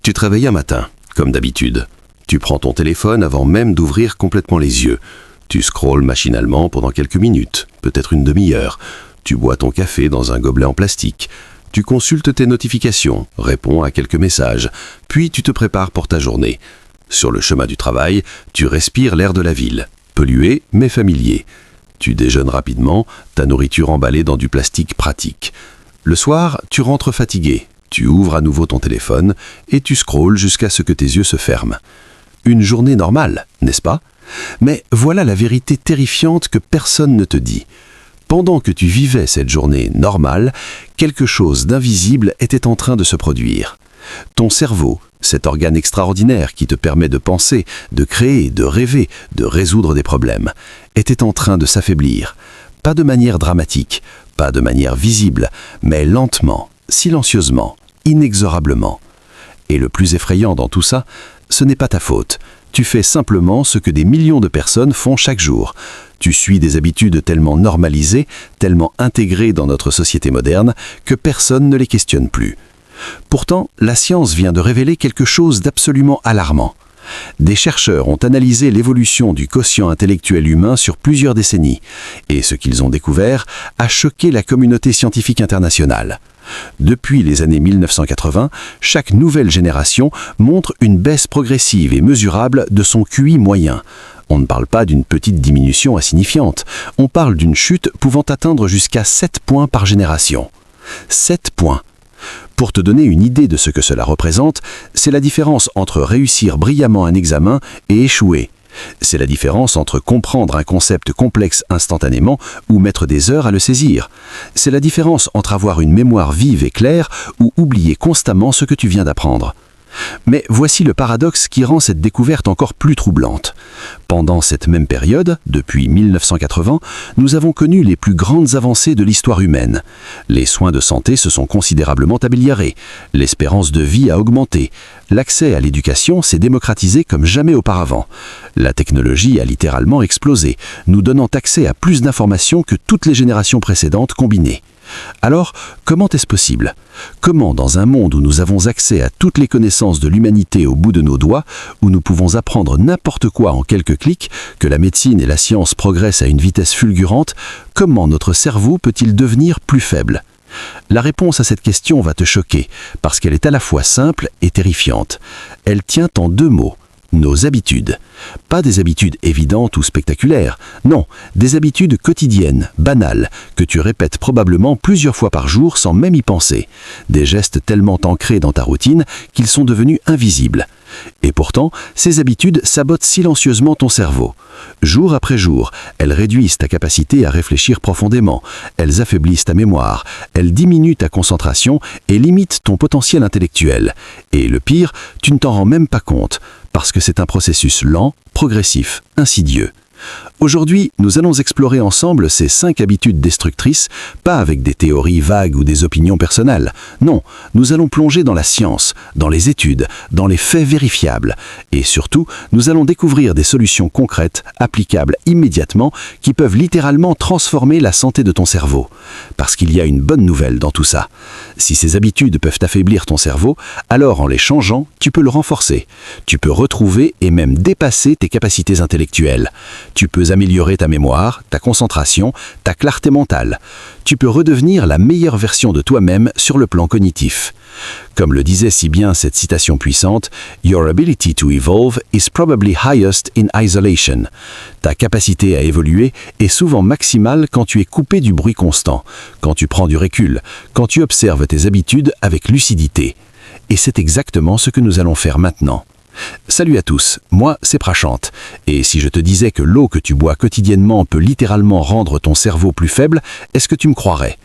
Tu te réveilles un matin, comme d'habitude. Tu prends ton téléphone avant même d'ouvrir complètement les yeux. Tu scrolles machinalement pendant quelques minutes, peut-être une demi-heure. Tu bois ton café dans un gobelet en plastique. Tu consultes tes notifications, réponds à quelques messages, puis tu te prépares pour ta journée. Sur le chemin du travail, tu respires l'air de la ville, pollué mais familier. Tu déjeunes rapidement, ta nourriture emballée dans du plastique pratique. Le soir, tu rentres fatigué. Tu ouvres à nouveau ton téléphone et tu scrolles jusqu'à ce que tes yeux se ferment. Une journée normale, n'est-ce pas? Mais voilà la vérité terrifiante que personne ne te dit. Pendant que tu vivais cette journée normale, quelque chose d'invisible était en train de se produire. Ton cerveau, cet organe extraordinaire qui te permet de penser, de créer, de rêver, de résoudre des problèmes, était en train de s'affaiblir. Pas de manière dramatique, pas de manière visible, mais lentement, silencieusement, inexorablement. Et le plus effrayant dans tout ça, ce n'est pas ta faute. Tu fais simplement ce que des millions de personnes font chaque jour. Tu suis des habitudes tellement normalisées, tellement intégrées dans notre société moderne, que personne ne les questionne plus. Pourtant, la science vient de révéler quelque chose d'absolument alarmant. Des chercheurs ont analysé l'évolution du quotient intellectuel humain sur plusieurs décennies, et ce qu'ils ont découvert a choqué la communauté scientifique internationale. Depuis les années 1980, chaque nouvelle génération montre une baisse progressive et mesurable de son QI moyen. On ne parle pas d'une petite diminution insignifiante, on parle d'une chute pouvant atteindre jusqu'à 7 points par génération. 7 points. Pour te donner une idée de ce que cela représente, c'est la différence entre réussir brillamment un examen et échouer. C'est la différence entre comprendre un concept complexe instantanément ou mettre des heures à le saisir. C'est la différence entre avoir une mémoire vive et claire ou oublier constamment ce que tu viens d'apprendre. Mais voici le paradoxe qui rend cette découverte encore plus troublante. Pendant cette même période, depuis 1980, nous avons connu les plus grandes avancées de l'histoire humaine. Les soins de santé se sont considérablement améliorés, l'espérance de vie a augmenté, l'accès à l'éducation s'est démocratisé comme jamais auparavant. La technologie a littéralement explosé, nous donnant accès à plus d'informations que toutes les générations précédentes combinées. Alors, comment est-ce possible? Comment, dans un monde où nous avons accès à toutes les connaissances de l'humanité au bout de nos doigts, où nous pouvons apprendre n'importe quoi en quelques clics, que la médecine et la science progressent à une vitesse fulgurante, comment notre cerveau peut-il devenir plus faible? La réponse à cette question va te choquer, parce qu'elle est à la fois simple et terrifiante. Elle tient en 2 mots. Nos habitudes. Pas des habitudes évidentes ou spectaculaires, non, des habitudes quotidiennes, banales, que tu répètes probablement plusieurs fois par jour sans même y penser. Des gestes tellement ancrés dans ta routine qu'ils sont devenus invisibles. Et pourtant, ces habitudes sabotent silencieusement ton cerveau. Jour après jour, elles réduisent ta capacité à réfléchir profondément, elles affaiblissent ta mémoire, elles diminuent ta concentration et limitent ton potentiel intellectuel. Et le pire, tu ne t'en rends même pas compte, parce que c'est un processus lent, progressif, insidieux. Aujourd'hui, nous allons explorer ensemble ces 5 habitudes destructrices, pas avec des théories vagues ou des opinions personnelles. Non, nous allons plonger dans la science, dans les études, dans les faits vérifiables. Et surtout, nous allons découvrir des solutions concrètes, applicables immédiatement, qui peuvent littéralement transformer la santé de ton cerveau. Parce qu'il y a une bonne nouvelle dans tout ça. Si ces habitudes peuvent affaiblir ton cerveau, alors en les changeant, tu peux le renforcer. Tu peux retrouver et même dépasser tes capacités intellectuelles. Tu peux améliorer ta mémoire, ta concentration, ta clarté mentale. Tu peux redevenir la meilleure version de toi-même sur le plan cognitif. Comme le disait si bien cette citation puissante, « Your ability to evolve is probably highest in isolation ». Ta capacité à évoluer est souvent maximale quand tu es coupé du bruit constant, quand tu prends du recul, quand tu observes tes habitudes avec lucidité. Et c'est exactement ce que nous allons faire maintenant. Salut à tous, moi c'est Prachant, et si je te disais que l'eau que tu bois quotidiennement peut littéralement rendre ton cerveau plus faible, est-ce que tu me croirais?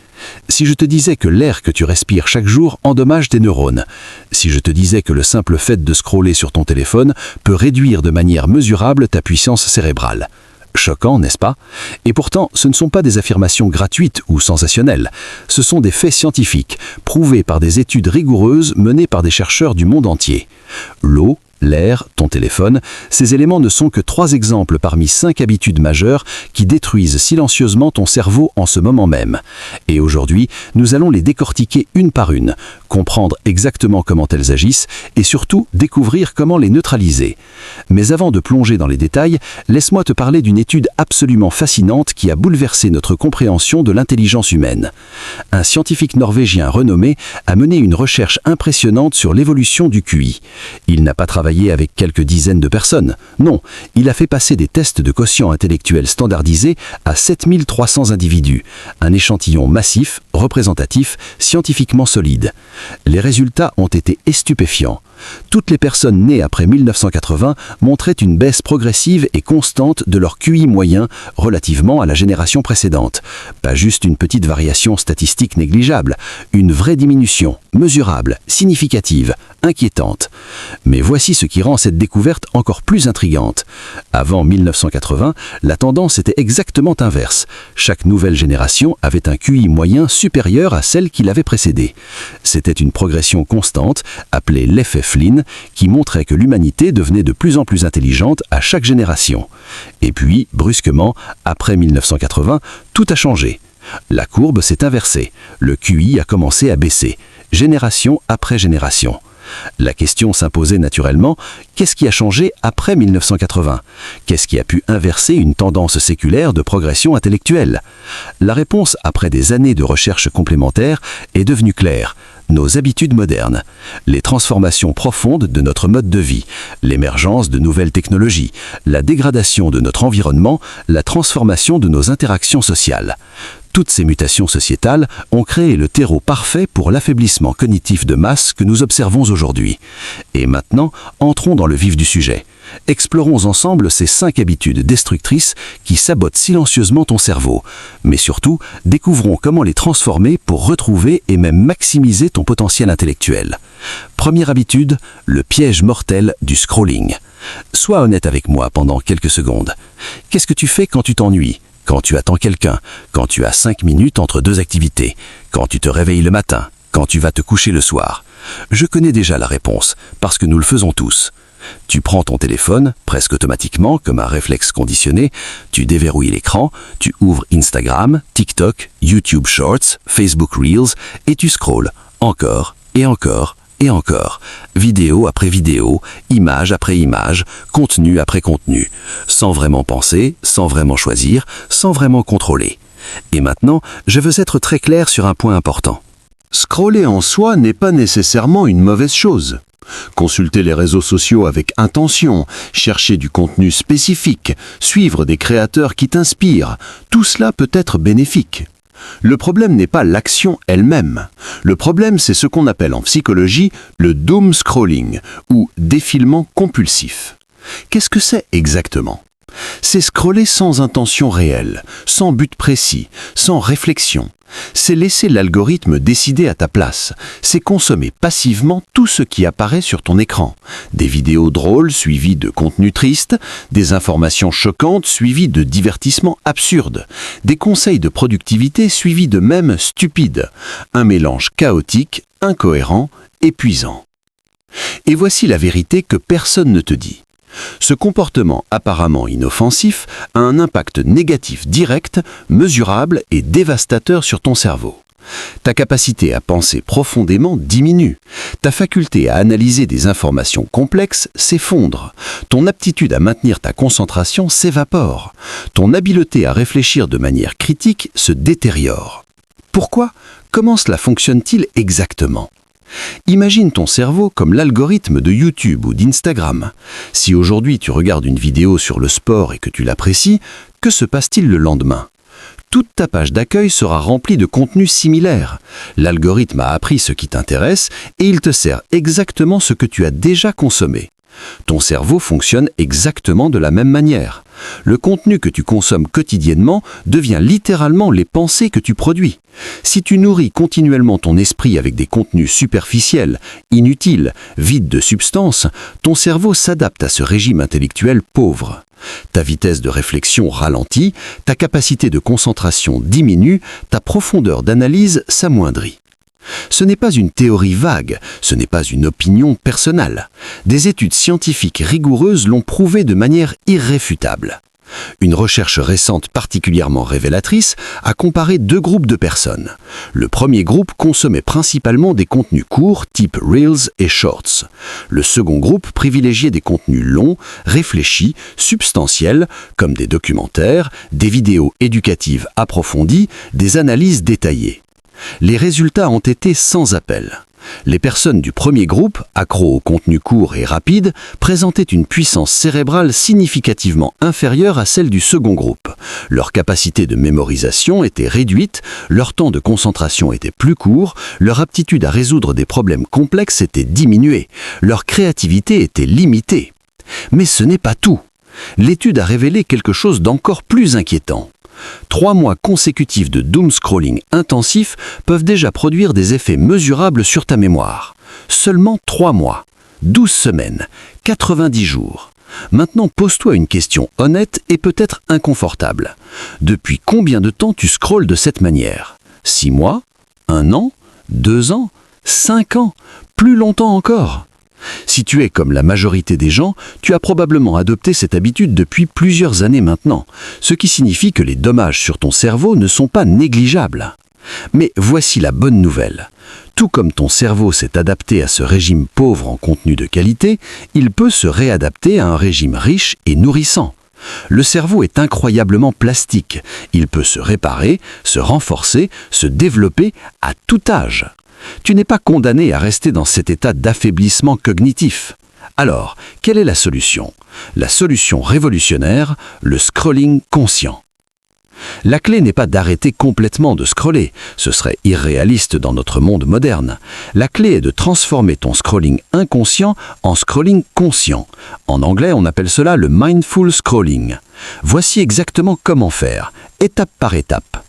Si je te disais que l'air que tu respires chaque jour endommage tes neurones, si je te disais que le simple fait de scroller sur ton téléphone peut réduire de manière mesurable ta puissance cérébrale. Choquant, n'est-ce pas? Et pourtant, ce ne sont pas des affirmations gratuites ou sensationnelles. Ce sont des faits scientifiques, prouvés par des études rigoureuses menées par des chercheurs du monde entier. L'eau, l'air, ton téléphone, ces éléments ne sont que 3 exemples parmi 5 habitudes majeures qui détruisent silencieusement ton cerveau en ce moment même. Et aujourd'hui, nous allons les décortiquer une par une, comprendre exactement comment elles agissent et surtout découvrir comment les neutraliser. Mais avant de plonger dans les détails, laisse-moi te parler d'une étude absolument fascinante qui a bouleversé notre compréhension de l'intelligence humaine. Un scientifique norvégien renommé a mené une recherche impressionnante sur l'évolution du QI. Il n'a pas travaillé avec quelques dizaines de personnes. Non, il a fait passer des tests de quotient intellectuel standardisés à 7300 individus. Un échantillon massif, représentatif, scientifiquement solide. Les résultats ont été stupéfiants. Toutes les personnes nées après 1980 montraient une baisse progressive et constante de leur QI moyen relativement à la génération précédente. Pas juste une petite variation statistique négligeable, une vraie diminution, mesurable, significative, inquiétante. Mais voici ce qui rend cette découverte encore plus intrigante. Avant 1980, la tendance était exactement inverse. Chaque nouvelle génération avait un QI moyen supérieur à celle qui l'avait précédée. C'était une progression constante, appelée l'effet Flynn, qui montrait que l'humanité devenait de plus en plus intelligente à chaque génération. Et puis, brusquement, après 1980, tout a changé. La courbe s'est inversée. Le QI a commencé à baisser, génération après génération. La question s'imposait naturellement, qu'est-ce qui a changé après 1980 ? Qu'est-ce qui a pu inverser une tendance séculaire de progression intellectuelle ? La réponse, après des années de recherche complémentaires, est devenue claire. Nos habitudes modernes, les transformations profondes de notre mode de vie, l'émergence de nouvelles technologies, la dégradation de notre environnement, la transformation de nos interactions sociales. Toutes ces mutations sociétales ont créé le terreau parfait pour l'affaiblissement cognitif de masse que nous observons aujourd'hui. Et maintenant, entrons dans le vif du sujet. Explorons ensemble ces 5 habitudes destructrices qui sabotent silencieusement ton cerveau. Mais surtout, découvrons comment les transformer pour retrouver et même maximiser ton potentiel intellectuel. Première habitude, le piège mortel du scrolling. Sois honnête avec moi pendant quelques secondes. Qu'est-ce que tu fais quand tu t'ennuies ? Quand tu attends quelqu'un, quand tu as 5 minutes entre 2 activités, quand tu te réveilles le matin, quand tu vas te coucher le soir. Je connais déjà la réponse, parce que nous le faisons tous. Tu prends ton téléphone, presque automatiquement, comme un réflexe conditionné, tu déverrouilles l'écran, tu ouvres Instagram, TikTok, YouTube Shorts, Facebook Reels, et tu scrolles encore et encore et encore, vidéo après vidéo, image après image, contenu après contenu, sans vraiment penser, sans vraiment choisir, sans vraiment contrôler. Et maintenant, je veux être très clair sur un point important. Scroller en soi n'est pas nécessairement une mauvaise chose. Consulter les réseaux sociaux avec intention, chercher du contenu spécifique, suivre des créateurs qui t'inspirent, tout cela peut être bénéfique. Le problème n'est pas l'action elle-même. Le problème, c'est ce qu'on appelle en psychologie le doom scrolling, ou défilement compulsif. Qu'est-ce que c'est exactement ? C'est scroller sans intention réelle, sans but précis, sans réflexion. C'est laisser l'algorithme décider à ta place. C'est consommer passivement tout ce qui apparaît sur ton écran. Des vidéos drôles suivies de contenus tristes, des informations choquantes suivies de divertissements absurdes, des conseils de productivité suivis de mèmes stupides. Un mélange chaotique, incohérent, épuisant. Et voici la vérité que personne ne te dit. Ce comportement apparemment inoffensif a un impact négatif direct, mesurable et dévastateur sur ton cerveau. Ta capacité à penser profondément diminue. Ta faculté à analyser des informations complexes s'effondre. Ton aptitude à maintenir ta concentration s'évapore. Ton habileté à réfléchir de manière critique se détériore. Pourquoi ? Comment cela fonctionne-t-il exactement ? Imagine ton cerveau comme l'algorithme de YouTube ou d'Instagram. Si aujourd'hui tu regardes une vidéo sur le sport et que tu l'apprécies, que se passe-t-il le lendemain ? Toute ta page d'accueil sera remplie de contenus similaires. L'algorithme a appris ce qui t'intéresse et il te sert exactement ce que tu as déjà consommé. Ton cerveau fonctionne exactement de la même manière. Le contenu que tu consommes quotidiennement devient littéralement les pensées que tu produis. Si tu nourris continuellement ton esprit avec des contenus superficiels, inutiles, vides de substance, ton cerveau s'adapte à ce régime intellectuel pauvre. Ta vitesse de réflexion ralentit, ta capacité de concentration diminue, ta profondeur d'analyse s'amoindrit. Ce n'est pas une théorie vague, ce n'est pas une opinion personnelle. Des études scientifiques rigoureuses l'ont prouvé de manière irréfutable. Une recherche récente particulièrement révélatrice a comparé deux groupes de personnes. Le premier groupe consommait principalement des contenus courts type Reels et Shorts. Le second groupe privilégiait des contenus longs, réfléchis, substantiels, comme des documentaires, des vidéos éducatives approfondies, des analyses détaillées. Les résultats ont été sans appel. Les personnes du premier groupe, accros au contenu court et rapide, présentaient une puissance cérébrale significativement inférieure à celle du second groupe. Leur capacité de mémorisation était réduite, leur temps de concentration était plus court, leur aptitude à résoudre des problèmes complexes était diminuée, leur créativité était limitée. Mais ce n'est pas tout. L'étude a révélé quelque chose d'encore plus inquiétant. 3 mois consécutifs de doom scrolling intensif peuvent déjà produire des effets mesurables sur ta mémoire. Seulement 3 mois, 12 semaines, 90 jours. Maintenant, pose-toi une question honnête et peut-être inconfortable. Depuis combien de temps tu scrolles de cette manière ? 6 mois ? 1 an ? 2 ans ? 5 ans ? Plus longtemps encore ? Si tu es comme la majorité des gens, tu as probablement adopté cette habitude depuis plusieurs années maintenant, ce qui signifie que les dommages sur ton cerveau ne sont pas négligeables. Mais voici la bonne nouvelle. Tout comme ton cerveau s'est adapté à ce régime pauvre en contenu de qualité, il peut se réadapter à un régime riche et nourrissant. Le cerveau est incroyablement plastique. Il peut se réparer, se renforcer, se développer à tout âge. Tu n'es pas condamné à rester dans cet état d'affaiblissement cognitif. Alors, quelle est la solution ? La solution révolutionnaire, le scrolling conscient. La clé n'est pas d'arrêter complètement de scroller, ce serait irréaliste dans notre monde moderne. La clé est de transformer ton scrolling inconscient en scrolling conscient. En anglais, on appelle cela le mindful scrolling. Voici exactement comment faire, étape par étape.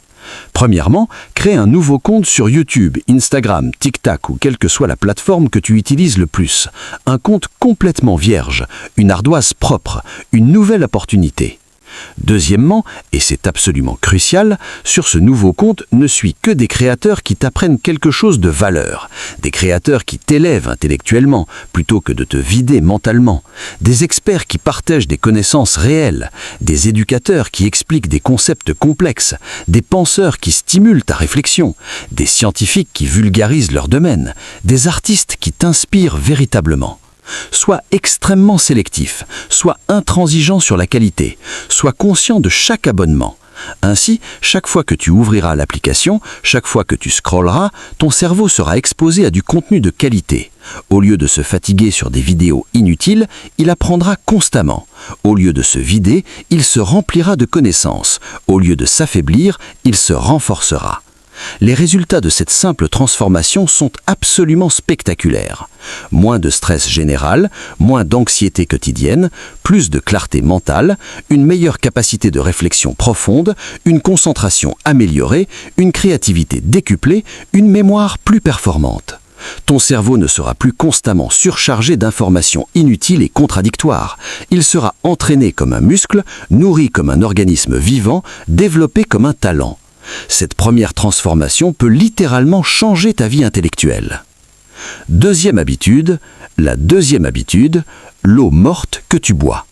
Premièrement, crée un nouveau compte sur YouTube, Instagram, TikTok ou quelle que soit la plateforme que tu utilises le plus. Un compte complètement vierge, une ardoise propre, une nouvelle opportunité. Deuxièmement, et c'est absolument crucial, sur ce nouveau compte ne suis que des créateurs qui t'apprennent quelque chose de valeur, des créateurs qui t'élèvent intellectuellement plutôt que de te vider mentalement, des experts qui partagent des connaissances réelles, des éducateurs qui expliquent des concepts complexes, des penseurs qui stimulent ta réflexion, des scientifiques qui vulgarisent leur domaine, des artistes qui t'inspirent véritablement. Sois extrêmement sélectif, sois intransigeant sur la qualité, sois conscient de chaque abonnement. Ainsi, chaque fois que tu ouvriras l'application, chaque fois que tu scrolleras, ton cerveau sera exposé à du contenu de qualité. Au lieu de se fatiguer sur des vidéos inutiles, il apprendra constamment. Au lieu de se vider, il se remplira de connaissances. Au lieu de s'affaiblir, il se renforcera. Les résultats de cette simple transformation sont absolument spectaculaires. Moins de stress général, moins d'anxiété quotidienne, plus de clarté mentale, une meilleure capacité de réflexion profonde, une concentration améliorée, une créativité décuplée, une mémoire plus performante. Ton cerveau ne sera plus constamment surchargé d'informations inutiles et contradictoires. Il sera entraîné comme un muscle, nourri comme un organisme vivant, développé comme un talent. Cette première transformation peut littéralement changer ta vie intellectuelle. Deuxième habitude, l'eau morte que tu bois.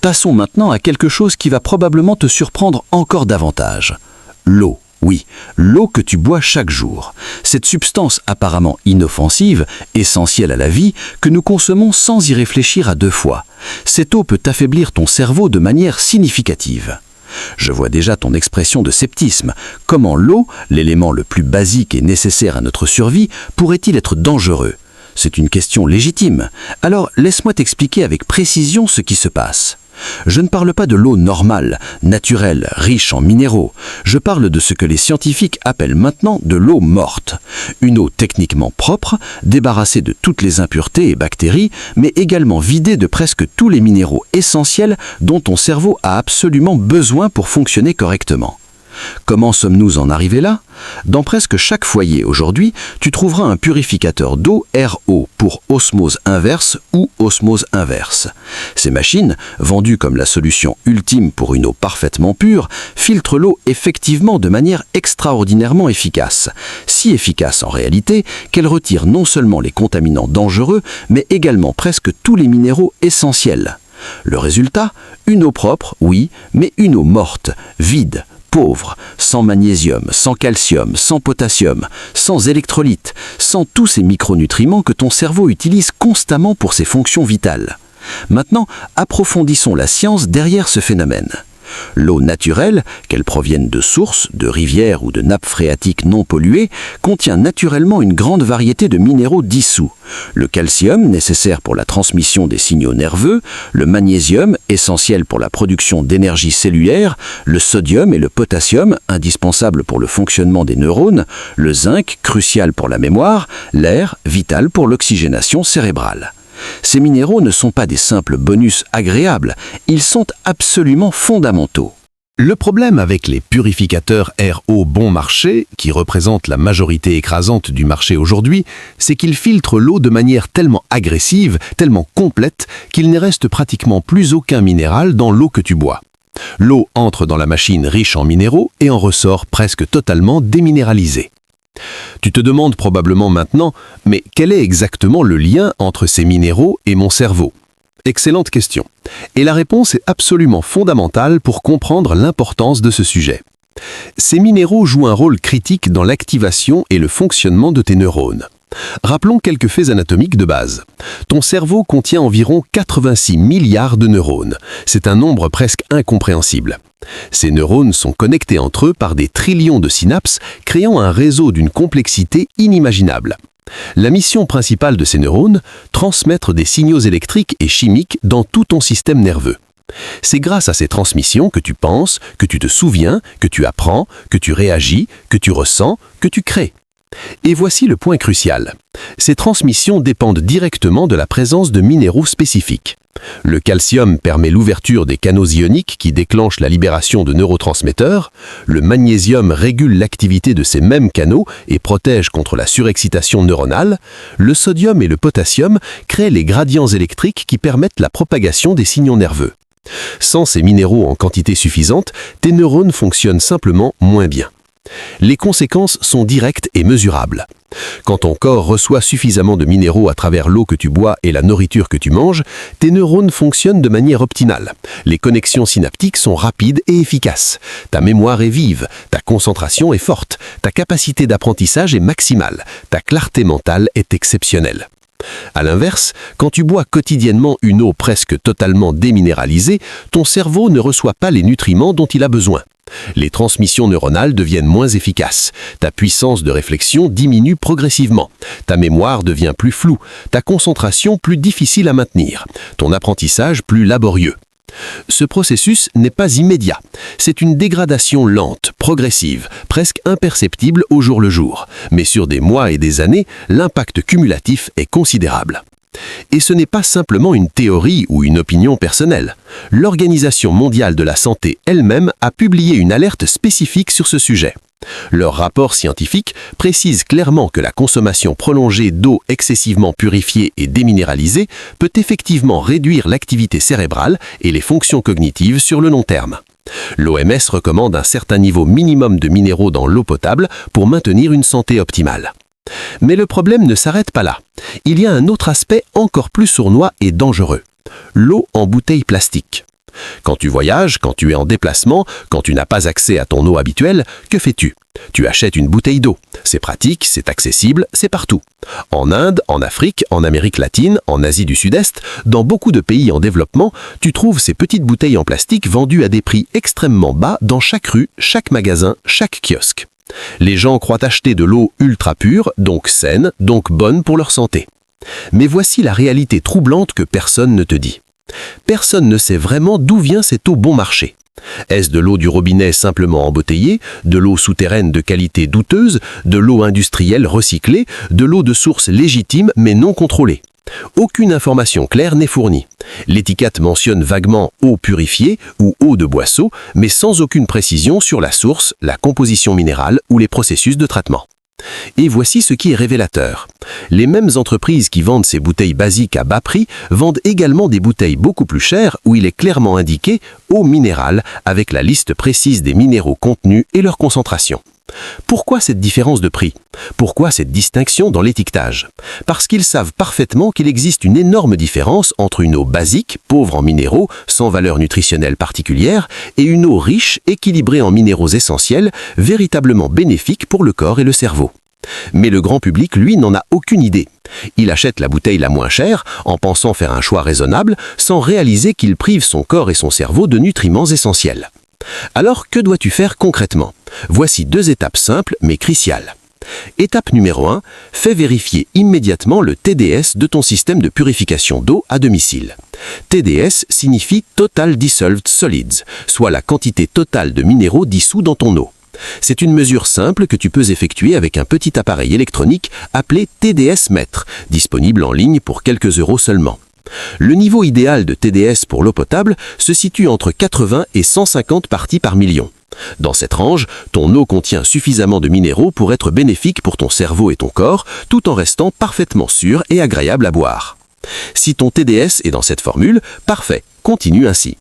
Passons maintenant à quelque chose qui va probablement te surprendre encore davantage. L'eau. Oui, l'eau que tu bois chaque jour. Cette substance apparemment inoffensive, essentielle à la vie, que nous consommons sans y réfléchir à 2 fois. Cette eau peut affaiblir ton cerveau de manière significative. Je vois déjà ton expression de sceptisme. Comment l'eau, l'élément le plus basique et nécessaire à notre survie, pourrait-il être dangereux ? C'est une question légitime. Alors laisse-moi t'expliquer avec précision ce qui se passe. Je ne parle pas de l'eau normale, naturelle, riche en minéraux. Je parle de ce que les scientifiques appellent maintenant de l'eau morte. Une eau techniquement propre, débarrassée de toutes les impuretés et bactéries, mais également vidée de presque tous les minéraux essentiels dont ton cerveau a absolument besoin pour fonctionner correctement. Comment sommes-nous en arrivés là? Dans presque chaque foyer aujourd'hui, tu trouveras un purificateur d'eau RO pour osmose inverse ou osmose inverse. Ces machines, vendues comme la solution ultime pour une eau parfaitement pure, filtrent l'eau effectivement de manière extraordinairement efficace. Si efficace en réalité qu'elle retire non seulement les contaminants dangereux, mais également presque tous les minéraux essentiels. Le résultat? Une eau propre, oui, mais une eau morte, vide, pauvre, sans magnésium, sans calcium, sans potassium, sans électrolytes, sans tous ces micronutriments que ton cerveau utilise constamment pour ses fonctions vitales. Maintenant, approfondissons la science derrière ce phénomène. L'eau naturelle, qu'elle provienne de sources, de rivières ou de nappes phréatiques non polluées, contient naturellement une grande variété de minéraux dissous. Le calcium, nécessaire pour la transmission des signaux nerveux, le magnésium, essentiel pour la production d'énergie cellulaire, le sodium et le potassium, indispensables pour le fonctionnement des neurones, le zinc, crucial pour la mémoire, l'air, vital pour l'oxygénation cérébrale. Ces minéraux ne sont pas des simples bonus agréables, ils sont absolument fondamentaux. Le problème avec les purificateurs RO bon marché, qui représentent la majorité écrasante du marché aujourd'hui, c'est qu'ils filtrent l'eau de manière tellement agressive, tellement complète, qu'il ne reste pratiquement plus aucun minéral dans l'eau que tu bois. L'eau entre dans la machine riche en minéraux et en ressort presque totalement déminéralisée. Tu te demandes probablement maintenant, mais quel est exactement le lien entre ces minéraux et mon cerveau? Excellente question. Et la réponse est absolument fondamentale pour comprendre l'importance de ce sujet. Ces minéraux jouent un rôle critique dans l'activation et le fonctionnement de tes neurones. Rappelons quelques faits anatomiques de base. Ton cerveau contient environ 86 milliards de neurones. C'est un nombre presque incompréhensible. Ces neurones sont connectés entre eux par des trillions de synapses, créant un réseau d'une complexité inimaginable. La mission principale de ces neurones, transmettre des signaux électriques et chimiques dans tout ton système nerveux. C'est grâce à ces transmissions que tu penses, que tu te souviens, que tu apprends, que tu réagis, que tu ressens, que tu crées. Et voici le point crucial. Ces transmissions dépendent directement de la présence de minéraux spécifiques. Le calcium permet l'ouverture des canaux ioniques qui déclenchent la libération de neurotransmetteurs, le magnésium régule l'activité de ces mêmes canaux et protège contre la surexcitation neuronale, le sodium et le potassium créent les gradients électriques qui permettent la propagation des signaux nerveux. Sans ces minéraux en quantité suffisante, tes neurones fonctionnent simplement moins bien. Les conséquences sont directes et mesurables. Quand ton corps reçoit suffisamment de minéraux à travers l'eau que tu bois et la nourriture que tu manges, tes neurones fonctionnent de manière optimale. Les connexions synaptiques sont rapides et efficaces. Ta mémoire est vive, ta concentration est forte, ta capacité d'apprentissage est maximale, ta clarté mentale est exceptionnelle. A l'inverse, quand tu bois quotidiennement une eau presque totalement déminéralisée, ton cerveau ne reçoit pas les nutriments dont il a besoin. Les transmissions neuronales deviennent moins efficaces, ta puissance de réflexion diminue progressivement, ta mémoire devient plus floue, ta concentration plus difficile à maintenir, ton apprentissage plus laborieux. Ce processus n'est pas immédiat, c'est une dégradation lente, progressive, presque imperceptible au jour le jour, mais sur des mois et des années, l'impact cumulatif est considérable. Et ce n'est pas simplement une théorie ou une opinion personnelle. L'Organisation mondiale de la santé elle-même a publié une alerte spécifique sur ce sujet. Leur rapport scientifique précise clairement que la consommation prolongée d'eau excessivement purifiée et déminéralisée peut effectivement réduire l'activité cérébrale et les fonctions cognitives sur le long terme. L'OMS recommande un certain niveau minimum de minéraux dans l'eau potable pour maintenir une santé optimale. Mais le problème ne s'arrête pas là. Il y a un autre aspect encore plus sournois et dangereux. L'eau en bouteille plastique. Quand tu voyages, quand tu es en déplacement, quand tu n'as pas accès à ton eau habituelle, que fais-tu? Tu achètes une bouteille d'eau. C'est pratique, c'est accessible, c'est partout. En Inde, en Afrique, en Amérique latine, en Asie du Sud-Est, dans beaucoup de pays en développement, tu trouves ces petites bouteilles en plastique vendues à des prix extrêmement bas dans chaque rue, chaque magasin, chaque kiosque. Les gens croient acheter de l'eau ultra pure, donc saine, donc bonne pour leur santé. Mais voici la réalité troublante que personne ne te dit. Personne ne sait vraiment d'où vient cette eau bon marché. Est-ce de l'eau du robinet simplement embouteillée, de l'eau souterraine de qualité douteuse, de l'eau industrielle recyclée, de l'eau de source légitime mais non contrôlée? Aucune information claire n'est fournie. L'étiquette mentionne vaguement eau purifiée ou eau de boisseau, mais sans aucune précision sur la source, la composition minérale ou les processus de traitement. Et voici ce qui est révélateur. Les mêmes entreprises qui vendent ces bouteilles basiques à bas prix vendent également des bouteilles beaucoup plus chères où il est clairement indiqué eau minérale avec la liste précise des minéraux contenus et leur concentration. Pourquoi cette différence de prix? Pourquoi cette distinction dans l'étiquetage? Parce qu'ils savent parfaitement qu'il existe une énorme différence entre une eau basique, pauvre en minéraux, sans valeur nutritionnelle particulière, et une eau riche, équilibrée en minéraux essentiels, véritablement bénéfique pour le corps et le cerveau. Mais le grand public, lui, n'en a aucune idée. Il achète la bouteille la moins chère, en pensant faire un choix raisonnable, sans réaliser qu'il prive son corps et son cerveau de nutriments essentiels. Alors, que dois-tu faire concrètement? Voici 2 étapes simples mais cruciales. Étape numéro 1, fais vérifier immédiatement le TDS de ton système de purification d'eau à domicile. TDS signifie Total Dissolved Solids, soit la quantité totale de minéraux dissous dans ton eau. C'est une mesure simple que tu peux effectuer avec un petit appareil électronique appelé TDS Mètre, disponible en ligne pour quelques euros seulement. Le niveau idéal de TDS pour l'eau potable se situe entre 80 et 150 parties par million. Dans cette range, ton eau contient suffisamment de minéraux pour être bénéfique pour ton cerveau et ton corps, tout en restant parfaitement sûr et agréable à boire. Si ton TDS est dans cette formule, parfait, continue ainsi.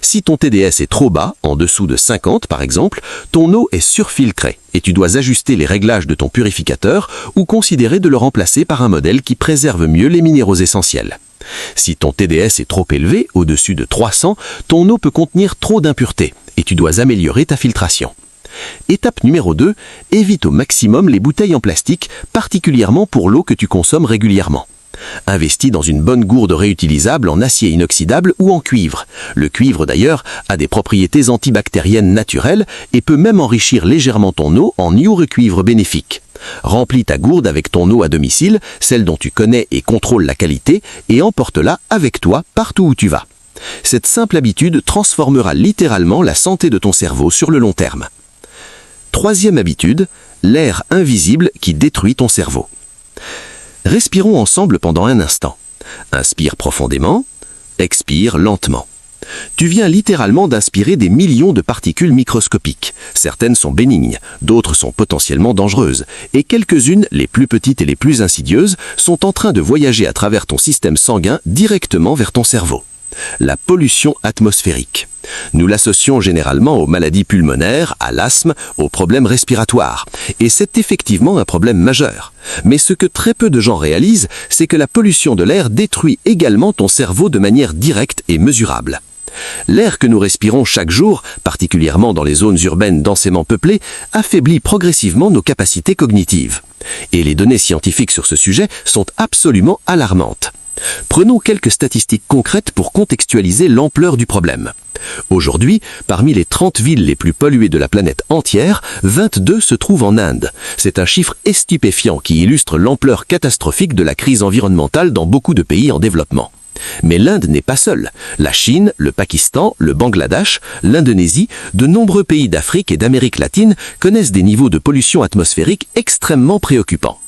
Si ton TDS est trop bas, en dessous de 50 par exemple, ton eau est surfiltrée et tu dois ajuster les réglages de ton purificateur ou considérer de le remplacer par un modèle qui préserve mieux les minéraux essentiels. Si ton TDS est trop élevé, au-dessus de 300, ton eau peut contenir trop d'impuretés et tu dois améliorer ta filtration. Étape numéro 2, évite au maximum les bouteilles en plastique, particulièrement pour l'eau que tu consommes régulièrement. Investis dans une bonne gourde réutilisable en acier inoxydable ou en cuivre. Le cuivre d'ailleurs a des propriétés antibactériennes naturelles et peut même enrichir légèrement ton eau en iure cuivre bénéfique. Remplis ta gourde avec ton eau à domicile, celle dont tu connais et contrôles la qualité, et emporte-la avec toi partout où tu vas. Cette simple habitude transformera littéralement la santé de ton cerveau sur le long terme. 3e habitude, l'air invisible qui détruit ton cerveau. Respirons ensemble pendant un instant. Inspire profondément, expire lentement. Tu viens littéralement d'inspirer des millions de particules microscopiques. Certaines sont bénignes, d'autres sont potentiellement dangereuses, et quelques-unes, les plus petites et les plus insidieuses, sont en train de voyager à travers ton système sanguin directement vers ton cerveau. La pollution atmosphérique. Nous l'associons généralement aux maladies pulmonaires, à l'asthme, aux problèmes respiratoires. Et c'est effectivement un problème majeur. Mais ce que très peu de gens réalisent, c'est que la pollution de l'air détruit également ton cerveau de manière directe et mesurable. L'air que nous respirons chaque jour, particulièrement dans les zones urbaines densément peuplées, affaiblit progressivement nos capacités cognitives. Et les données scientifiques sur ce sujet sont absolument alarmantes. Prenons quelques statistiques concrètes pour contextualiser l'ampleur du problème. Aujourd'hui, parmi les 30 villes les plus polluées de la planète entière, 22 se trouvent en Inde. C'est un chiffre stupéfiant qui illustre l'ampleur catastrophique de la crise environnementale dans beaucoup de pays en développement. Mais l'Inde n'est pas seule. La Chine, le Pakistan, le Bangladesh, l'Indonésie, de nombreux pays d'Afrique et d'Amérique latine connaissent des niveaux de pollution atmosphérique extrêmement préoccupants.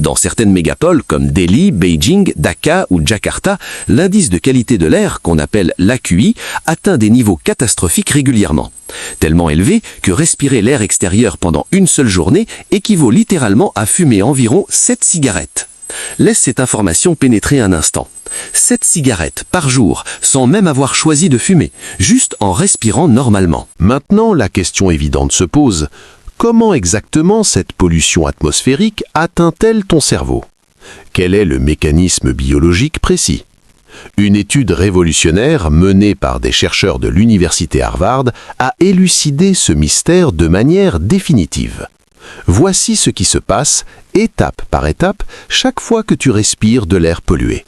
Dans certaines mégapoles comme Delhi, Beijing, Dhaka ou Jakarta, l'indice de qualité de l'air, qu'on appelle l'AQI, atteint des niveaux catastrophiques régulièrement. Tellement élevé que respirer l'air extérieur pendant une seule journée équivaut littéralement à fumer environ 7 cigarettes. Laisse cette information pénétrer un instant. 7 cigarettes par jour, sans même avoir choisi de fumer, juste en respirant normalement. Maintenant, la question évidente se pose. Comment exactement cette pollution atmosphérique atteint-elle ton cerveau? Quel est le mécanisme biologique précis? Une étude révolutionnaire menée par des chercheurs de l'université Harvard a élucidé ce mystère de manière définitive. Voici ce qui se passe, étape par étape, chaque fois que tu respires de l'air pollué.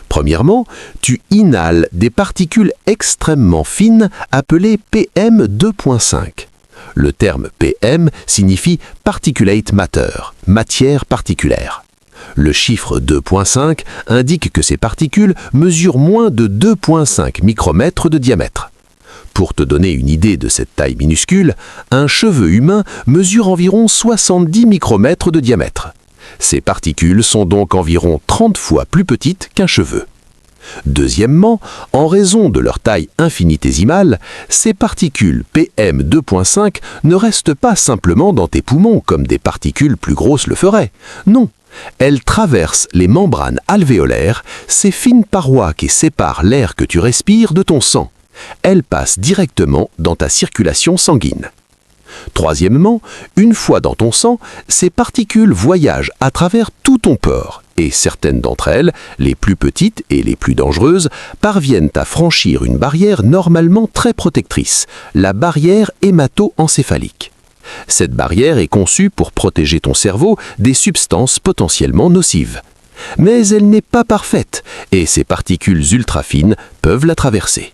Premièrement, tu inhales des particules extrêmement fines appelées PM2.5. Le terme PM signifie Particulate Matter, matière particulière. Le chiffre 2.5 indique que ces particules mesurent moins de 2.5 micromètres de diamètre. Pour te donner une idée de cette taille minuscule, un cheveu humain mesure environ 70 micromètres de diamètre. Ces particules sont donc environ 30 fois plus petites qu'un cheveu. Deuxièmement, en raison de leur taille infinitésimale, ces particules PM2.5 ne restent pas simplement dans tes poumons comme des particules plus grosses le feraient. Non, elles traversent les membranes alvéolaires, ces fines parois qui séparent l'air que tu respires de ton sang. Elles passent directement dans ta circulation sanguine. Troisièmement, une fois dans ton sang, ces particules voyagent à travers tout ton corps et certaines d'entre elles, les plus petites et les plus dangereuses, parviennent à franchir une barrière normalement très protectrice, la barrière hémato-encéphalique. Cette barrière est conçue pour protéger ton cerveau des substances potentiellement nocives. Mais elle n'est pas parfaite et ces particules ultra-fines peuvent la traverser.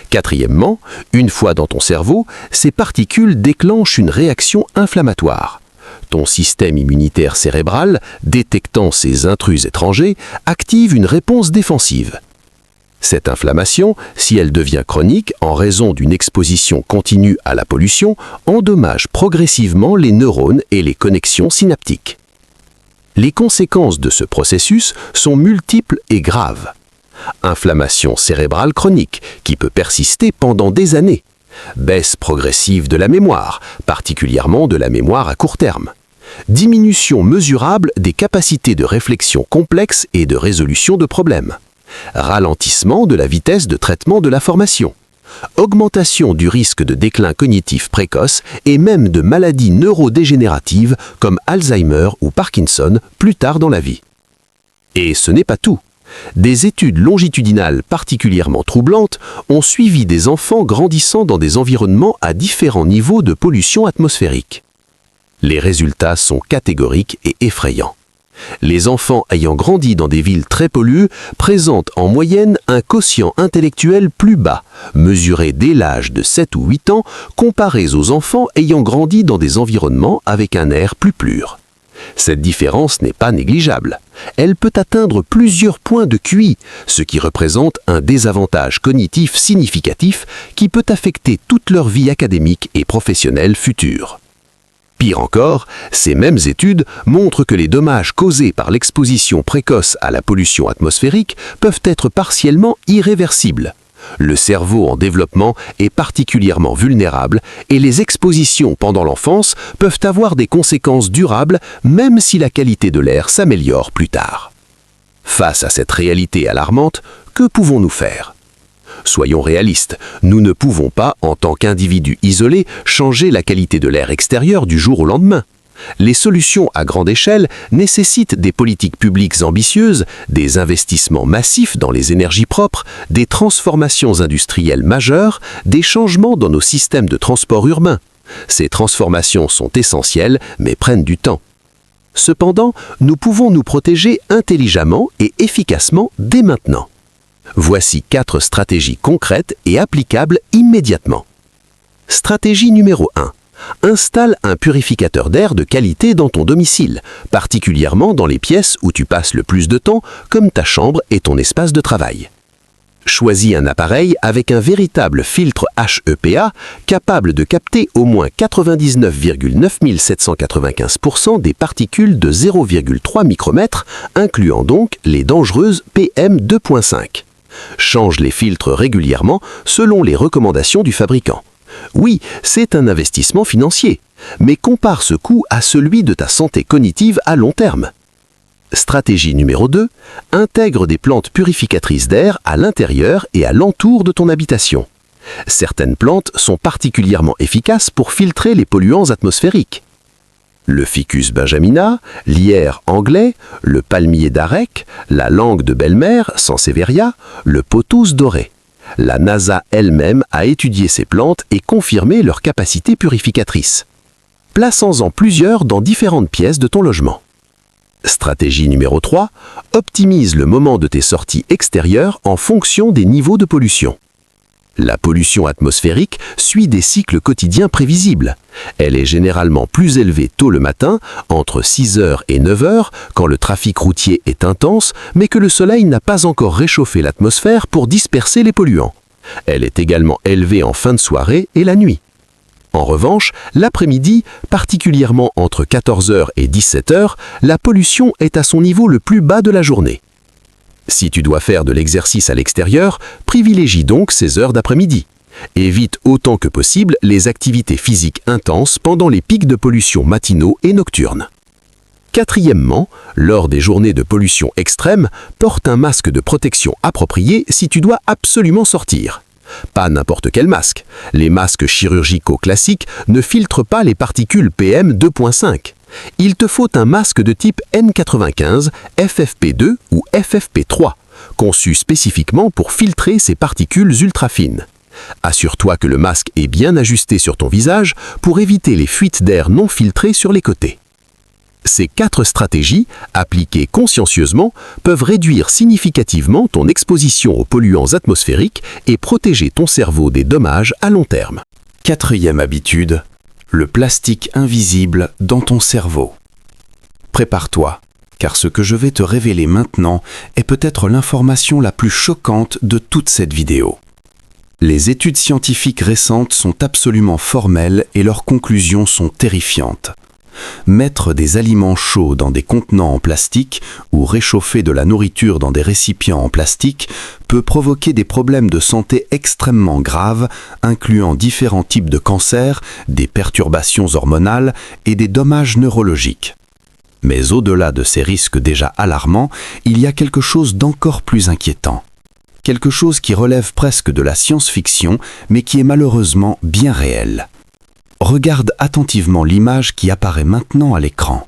Quatrièmement, une fois dans ton cerveau, ces particules déclenchent une réaction inflammatoire. Ton système immunitaire cérébral, détectant ces intrus étrangers, active une réponse défensive. Cette inflammation, si elle devient chronique en raison d'une exposition continue à la pollution, endommage progressivement les neurones et les connexions synaptiques. Les conséquences de ce processus sont multiples et graves. Inflammation cérébrale chronique, qui peut persister pendant des années. Baisse progressive de la mémoire, particulièrement de la mémoire à court terme. Diminution mesurable des capacités de réflexion complexe et de résolution de problèmes. Ralentissement de la vitesse de traitement de l'information. Augmentation du risque de déclin cognitif précoce et même de maladies neurodégénératives comme Alzheimer ou Parkinson plus tard dans la vie. Et ce n'est pas tout. Des études longitudinales particulièrement troublantes ont suivi des enfants grandissant dans des environnements à différents niveaux de pollution atmosphérique. Les résultats sont catégoriques et effrayants. Les enfants ayant grandi dans des villes très polluées présentent en moyenne un quotient intellectuel plus bas, mesuré dès l'âge de 7 ou 8 ans, comparés aux enfants ayant grandi dans des environnements avec un air plus pur. Cette différence n'est pas négligeable. Elle peut atteindre plusieurs points de QI, ce qui représente un désavantage cognitif significatif qui peut affecter toute leur vie académique et professionnelle future. Pire encore, ces mêmes études montrent que les dommages causés par l'exposition précoce à la pollution atmosphérique peuvent être partiellement irréversibles. Le cerveau en développement est particulièrement vulnérable et les expositions pendant l'enfance peuvent avoir des conséquences durables même si la qualité de l'air s'améliore plus tard. Face à cette réalité alarmante, que pouvons-nous faire ? Soyons réalistes, nous ne pouvons pas, en tant qu'individus isolés, changer la qualité de l'air extérieur du jour au lendemain. Les solutions à grande échelle nécessitent des politiques publiques ambitieuses, des investissements massifs dans les énergies propres, des transformations industrielles majeures, des changements dans nos systèmes de transport urbain. Ces transformations sont essentielles, mais prennent du temps. Cependant, nous pouvons nous protéger intelligemment et efficacement dès maintenant. Voici 4 stratégies concrètes et applicables immédiatement. Stratégie numéro 1. Installe un purificateur d'air de qualité dans ton domicile, particulièrement dans les pièces où tu passes le plus de temps, comme ta chambre et ton espace de travail. Choisis un appareil avec un véritable filtre HEPA capable de capter au moins 99,9795% des particules de 0,3 micromètres, incluant donc les dangereuses PM2.5. Change les filtres régulièrement selon les recommandations du fabricant. Oui, c'est un investissement financier, mais compare ce coût à celui de ta santé cognitive à long terme. Stratégie numéro 2. Intègre des plantes purificatrices d'air à l'intérieur et à l'entour de ton habitation. Certaines plantes sont particulièrement efficaces pour filtrer les polluants atmosphériques. Le Ficus benjamina, lierre anglais, le palmier d'Arec, la langue de belle-mère, Sansevieria, le pothos doré. La NASA elle-même a étudié ces plantes et confirmé leur capacité purificatrice. Plaçons-en plusieurs dans différentes pièces de ton logement. Stratégie numéro 3. Optimise le moment de tes sorties extérieures en fonction des niveaux de pollution. La pollution atmosphérique suit des cycles quotidiens prévisibles. Elle est généralement plus élevée tôt le matin, entre 6h et 9h, quand le trafic routier est intense, mais que le soleil n'a pas encore réchauffé l'atmosphère pour disperser les polluants. Elle est également élevée en fin de soirée et la nuit. En revanche, l'après-midi, particulièrement entre 14h et 17h, la pollution est à son niveau le plus bas de la journée. Si tu dois faire de l'exercice à l'extérieur, privilégie donc ces heures d'après-midi. Évite autant que possible les activités physiques intenses pendant les pics de pollution matinaux et nocturnes. Quatrièmement, lors des journées de pollution extrême, porte un masque de protection approprié si tu dois absolument sortir. Pas n'importe quel masque. Les masques chirurgicaux classiques ne filtrent pas les particules PM 2.5. Il te faut un masque de type N95, FFP2 ou FFP3, conçu spécifiquement pour filtrer ces particules ultra fines. Assure-toi que le masque est bien ajusté sur ton visage pour éviter les fuites d'air non filtrées sur les côtés. Ces 4 stratégies, appliquées consciencieusement, peuvent réduire significativement ton exposition aux polluants atmosphériques et protéger ton cerveau des dommages à long terme. 4e habitude, le plastique invisible dans ton cerveau. Prépare-toi, car ce que je vais te révéler maintenant est peut-être l'information la plus choquante de toute cette vidéo. Les études scientifiques récentes sont absolument formelles et leurs conclusions sont terrifiantes. Mettre des aliments chauds dans des contenants en plastique ou réchauffer de la nourriture dans des récipients en plastique peut provoquer des problèmes de santé extrêmement graves, incluant différents types de cancers, des perturbations hormonales et des dommages neurologiques. Mais au-delà de ces risques déjà alarmants, il y a quelque chose d'encore plus inquiétant. Quelque chose qui relève presque de la science-fiction, mais qui est malheureusement bien réel. Regarde attentivement l'image qui apparaît maintenant à l'écran.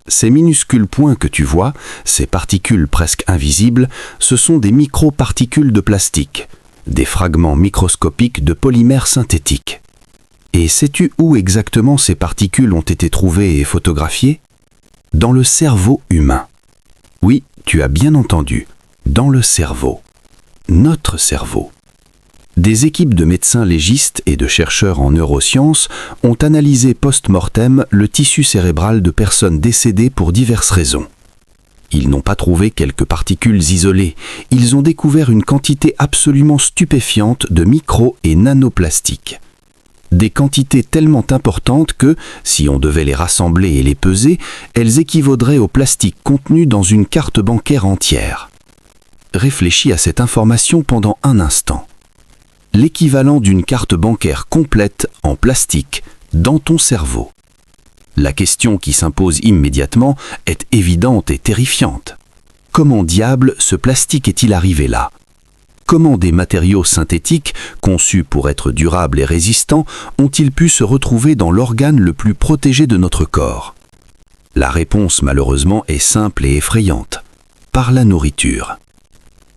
Ces minuscules points que tu vois, ces particules presque invisibles, ce sont des microparticules de plastique, des fragments microscopiques de polymères synthétiques. Et sais-tu où exactement ces particules ont été trouvées et photographiées ? Dans le cerveau humain. Oui, tu as bien entendu, dans le cerveau. Notre cerveau. Des équipes de médecins légistes et de chercheurs en neurosciences ont analysé post-mortem le tissu cérébral de personnes décédées pour diverses raisons. Ils n'ont pas trouvé quelques particules isolées, ils ont découvert une quantité absolument stupéfiante de micro- et nanoplastiques. Des quantités tellement importantes que, si on devait les rassembler et les peser, elles équivaudraient au plastique contenu dans une carte bancaire entière. Réfléchis à cette information pendant un instant. L'équivalent d'une carte bancaire complète en plastique dans ton cerveau. La question qui s'impose immédiatement est évidente et terrifiante. Comment diable ce plastique est-il arrivé là ? Comment des matériaux synthétiques, conçus pour être durables et résistants, ont-ils pu se retrouver dans l'organe le plus protégé de notre corps ? La réponse malheureusement est simple et effrayante. Par la nourriture.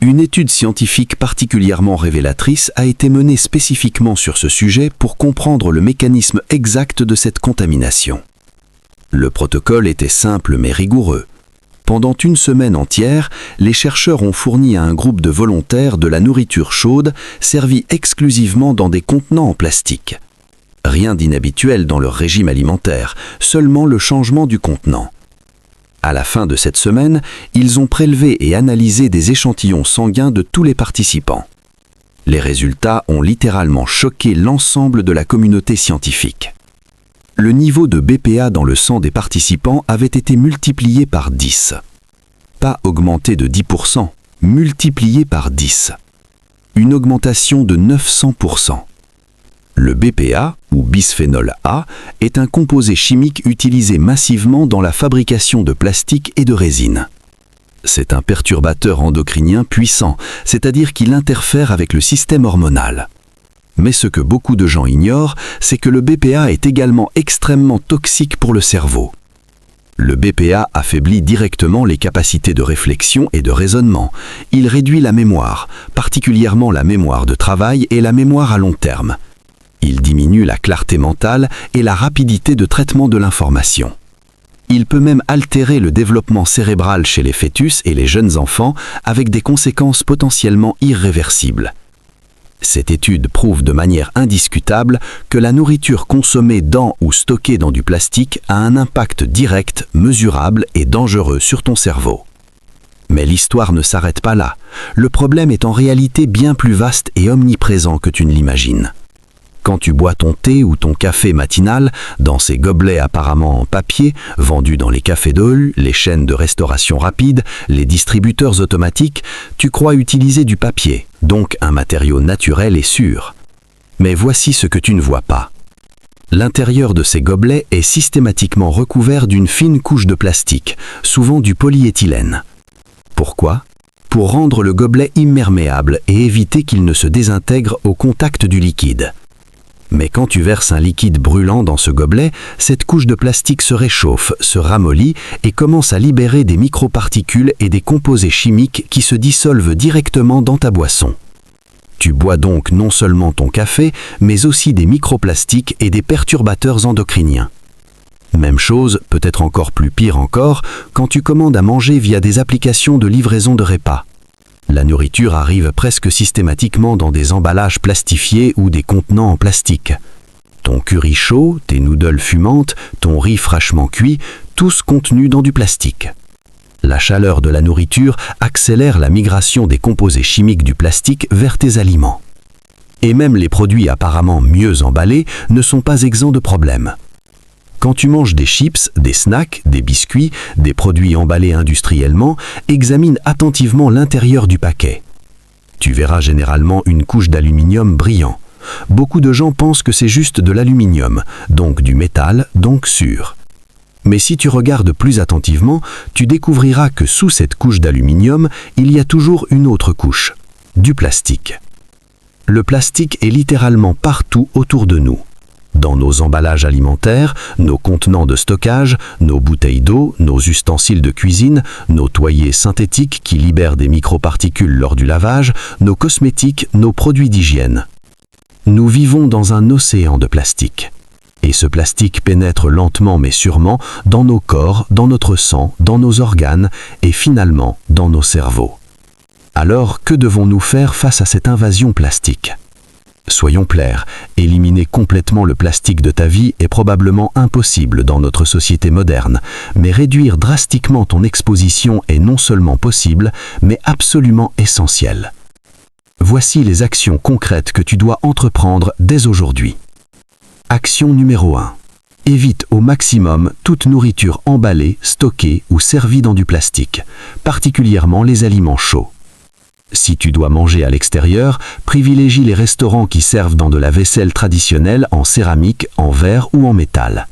Une étude scientifique particulièrement révélatrice a été menée spécifiquement sur ce sujet pour comprendre le mécanisme exact de cette contamination. Le protocole était simple mais rigoureux. Pendant une semaine entière, les chercheurs ont fourni à un groupe de volontaires de la nourriture chaude servie exclusivement dans des contenants en plastique. Rien d'inhabituel dans leur régime alimentaire, seulement le changement du contenant. À la fin de cette semaine, ils ont prélevé et analysé des échantillons sanguins de tous les participants. Les résultats ont littéralement choqué l'ensemble de la communauté scientifique. Le niveau de BPA dans le sang des participants avait été multiplié par 10. Pas augmenté de 10%, multiplié par 10. Une augmentation de 900%. Le BPA, ou bisphénol A, est un composé chimique utilisé massivement dans la fabrication de plastique et de résine. C'est un perturbateur endocrinien puissant, c'est-à-dire qu'il interfère avec le système hormonal. Mais ce que beaucoup de gens ignorent, c'est que le BPA est également extrêmement toxique pour le cerveau. Le BPA affaiblit directement les capacités de réflexion et de raisonnement. Il réduit la mémoire, particulièrement la mémoire de travail et la mémoire à long terme. Il diminue la clarté mentale et la rapidité de traitement de l'information. Il peut même altérer le développement cérébral chez les fœtus et les jeunes enfants avec des conséquences potentiellement irréversibles. Cette étude prouve de manière indiscutable que la nourriture consommée dans ou stockée dans du plastique a un impact direct, mesurable et dangereux sur ton cerveau. Mais l'histoire ne s'arrête pas là. Le problème est en réalité bien plus vaste et omniprésent que tu ne l'imagines. Quand tu bois ton thé ou ton café matinal, dans ces gobelets apparemment en papier, vendus dans les cafés de les chaînes de restauration rapide, les distributeurs automatiques, tu crois utiliser du papier, donc un matériau naturel et sûr. Mais voici ce que tu ne vois pas. L'intérieur de ces gobelets est systématiquement recouvert d'une fine couche de plastique, souvent du polyéthylène. Pourquoi ? Pour rendre le gobelet imperméable et éviter qu'il ne se désintègre au contact du liquide. Mais quand tu verses un liquide brûlant dans ce gobelet, cette couche de plastique se réchauffe, se ramollit et commence à libérer des microparticules et des composés chimiques qui se dissolvent directement dans ta boisson. Tu bois donc non seulement ton café, mais aussi des microplastiques et des perturbateurs endocriniens. Même chose, peut-être encore plus pire encore, quand tu commandes à manger via des applications de livraison de repas. La nourriture arrive presque systématiquement dans des emballages plastifiés ou des contenants en plastique. Ton curry chaud, tes noodles fumantes, ton riz fraîchement cuit, tous contenus dans du plastique. La chaleur de la nourriture accélère la migration des composés chimiques du plastique vers tes aliments. Et même les produits apparemment mieux emballés ne sont pas exempts de problèmes. Quand tu manges des chips, des snacks, des biscuits, des produits emballés industriellement, examine attentivement l'intérieur du paquet. Tu verras généralement une couche d'aluminium brillant. Beaucoup de gens pensent que c'est juste de l'aluminium, donc du métal, donc sûr. Mais si tu regardes plus attentivement, tu découvriras que sous cette couche d'aluminium, il y a toujours une autre couche, du plastique. Le plastique est littéralement partout autour de nous. Dans nos emballages alimentaires, nos contenants de stockage, nos bouteilles d'eau, nos ustensiles de cuisine, nos toyers synthétiques qui libèrent des microparticules lors du lavage, nos cosmétiques, nos produits d'hygiène. Nous vivons dans un océan de plastique. Et ce plastique pénètre lentement mais sûrement dans nos corps, dans notre sang, dans nos organes et finalement dans nos cerveaux. Alors, que devons-nous faire face à cette invasion plastique ? Soyons clairs, éliminer complètement le plastique de ta vie est probablement impossible dans notre société moderne, mais réduire drastiquement ton exposition est non seulement possible, mais absolument essentiel. Voici les actions concrètes que tu dois entreprendre dès aujourd'hui. Action numéro 1. Évite au maximum toute nourriture emballée, stockée ou servie dans du plastique, particulièrement les aliments chauds. Si tu dois manger à l'extérieur, privilégie les restaurants qui servent dans de la vaisselle traditionnelle en céramique, en verre ou en métal.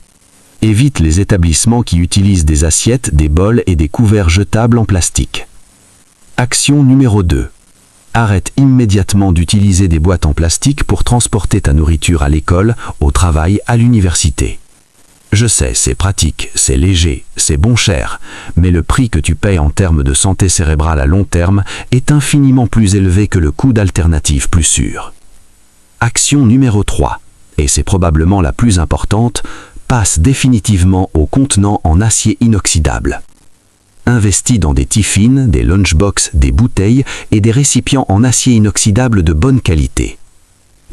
Évite les établissements qui utilisent des assiettes, des bols et des couverts jetables en plastique. Action numéro 2. Arrête immédiatement d'utiliser des boîtes en plastique pour transporter ta nourriture à l'école, au travail, à l'université. Je sais, c'est pratique, c'est léger, c'est bon cher, mais le prix que tu payes en termes de santé cérébrale à long terme est infiniment plus élevé que le coût d'alternatives plus sûres. Action numéro 3, et c'est probablement la plus importante, passe définitivement aux contenants en acier inoxydable. Investis dans des tiffins, des lunchbox, des bouteilles et des récipients en acier inoxydable de bonne qualité.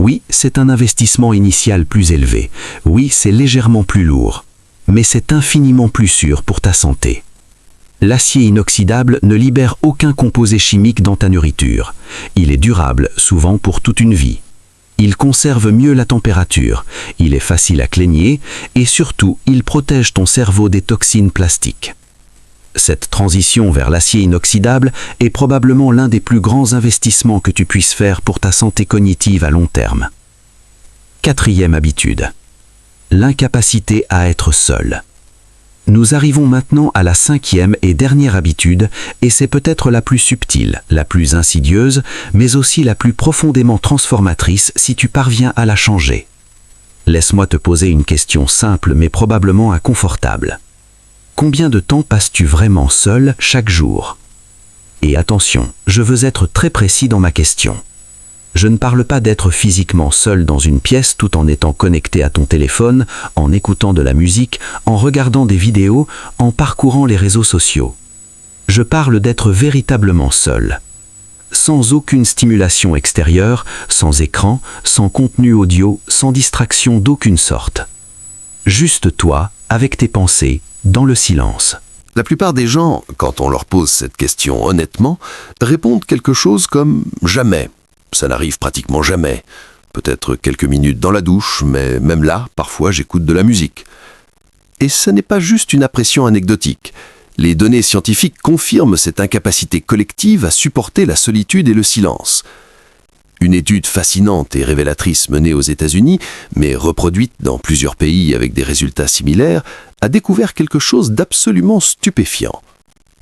Oui, c'est un investissement initial plus élevé. Oui, c'est légèrement plus lourd. Mais c'est infiniment plus sûr pour ta santé. L'acier inoxydable ne libère aucun composé chimique dans ta nourriture. Il est durable, souvent pour toute une vie. Il conserve mieux la température, il est facile à cleaner et surtout, il protège ton cerveau des toxines plastiques. Cette transition vers l'acier inoxydable est probablement l'un des plus grands investissements que tu puisses faire pour ta santé cognitive à long terme. 4e habitude. L'incapacité à être seul. Nous arrivons maintenant à la 5e et dernière habitude, et c'est peut-être la plus subtile, la plus insidieuse, mais aussi la plus profondément transformatrice si tu parviens à la changer. Laisse-moi te poser une question simple mais probablement inconfortable. Combien de temps passes-tu vraiment seul chaque jour ? Et attention, je veux être très précis dans ma question. Je ne parle pas d'être physiquement seul dans une pièce tout en étant connecté à ton téléphone, en écoutant de la musique, en regardant des vidéos, en parcourant les réseaux sociaux. Je parle d'être véritablement seul. Sans aucune stimulation extérieure, sans écran, sans contenu audio, sans distraction d'aucune sorte. Juste toi, avec tes pensées, dans le silence. La plupart des gens, quand on leur pose cette question honnêtement, répondent quelque chose comme « jamais ». Ça n'arrive pratiquement jamais. peut-être quelques minutes dans la douche, mais même là, parfois j'écoute de la musique. Et ce n'est pas juste une impression anecdotique. Les données scientifiques confirment cette incapacité collective à supporter la solitude et le silence. Une étude fascinante et révélatrice menée aux États-Unis, mais reproduite dans plusieurs pays avec des résultats similaires, a découvert quelque chose d'absolument stupéfiant.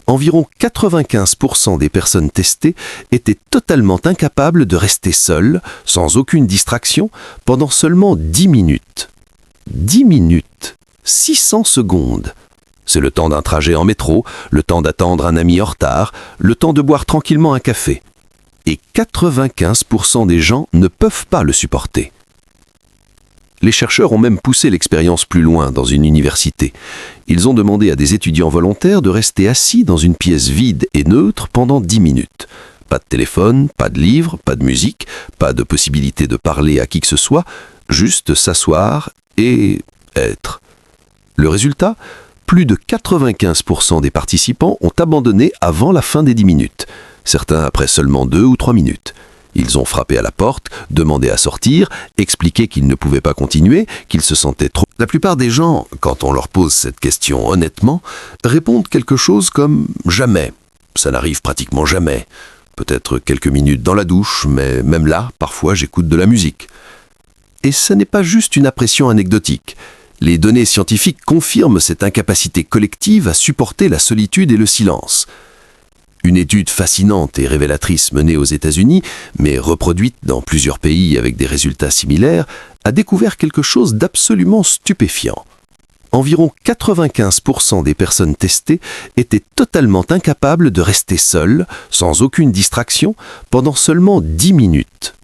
Environ 95% des personnes testées étaient totalement incapables de rester seules, sans aucune distraction, pendant seulement 10 minutes. 10 minutes, 600 secondes. C'est le temps d'un trajet en métro, le temps d'attendre un ami en retard, le temps de boire tranquillement un café. Et 95% des gens ne peuvent pas le supporter. Les chercheurs ont même poussé l'expérience plus loin dans une université. Ils ont demandé à des étudiants volontaires de rester assis dans une pièce vide et neutre pendant 10 minutes. Pas de téléphone, pas de livre, pas de musique, pas de possibilité de parler à qui que ce soit, juste s'asseoir et être. Le résultat ? Plus de 95% des participants ont abandonné avant la fin des 10 minutes. Certains après seulement 2 ou 3 minutes. Ils ont frappé à la porte, demandé à sortir, expliqué qu'ils ne pouvaient pas continuer, qu'ils se sentaient trop... La plupart des gens, quand on leur pose cette question honnêtement, répondent quelque chose comme « jamais ». Ça n'arrive pratiquement jamais. Peut-être quelques minutes dans la douche, mais même là, parfois j'écoute de la musique. Et ce n'est pas juste une impression anecdotique. Les données scientifiques confirment cette incapacité collective à supporter la solitude et le silence. Une étude fascinante et révélatrice menée aux États-Unis, mais reproduite dans plusieurs pays avec des résultats similaires, a découvert quelque chose d'absolument stupéfiant. Environ 95% des personnes testées étaient totalement incapables de rester seules, sans aucune distraction, pendant seulement 10 minutes.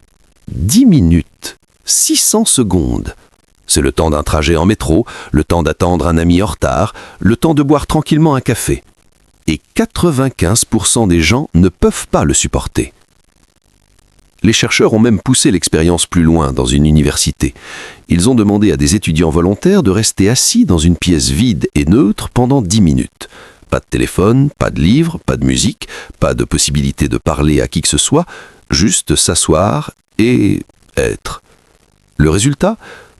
10 minutes, 600 secondes. C'est le temps d'un trajet en métro, le temps d'attendre un ami en retard, le temps de boire tranquillement un café. Et 95% des gens ne peuvent pas le supporter. Les chercheurs ont même poussé l'expérience plus loin dans une université. Ils ont demandé à des étudiants volontaires de rester assis dans une pièce vide et neutre pendant 10 minutes. Pas de téléphone, pas de livre, pas de musique, pas de possibilité de parler à qui que ce soit, juste s'asseoir et être. Le résultat ?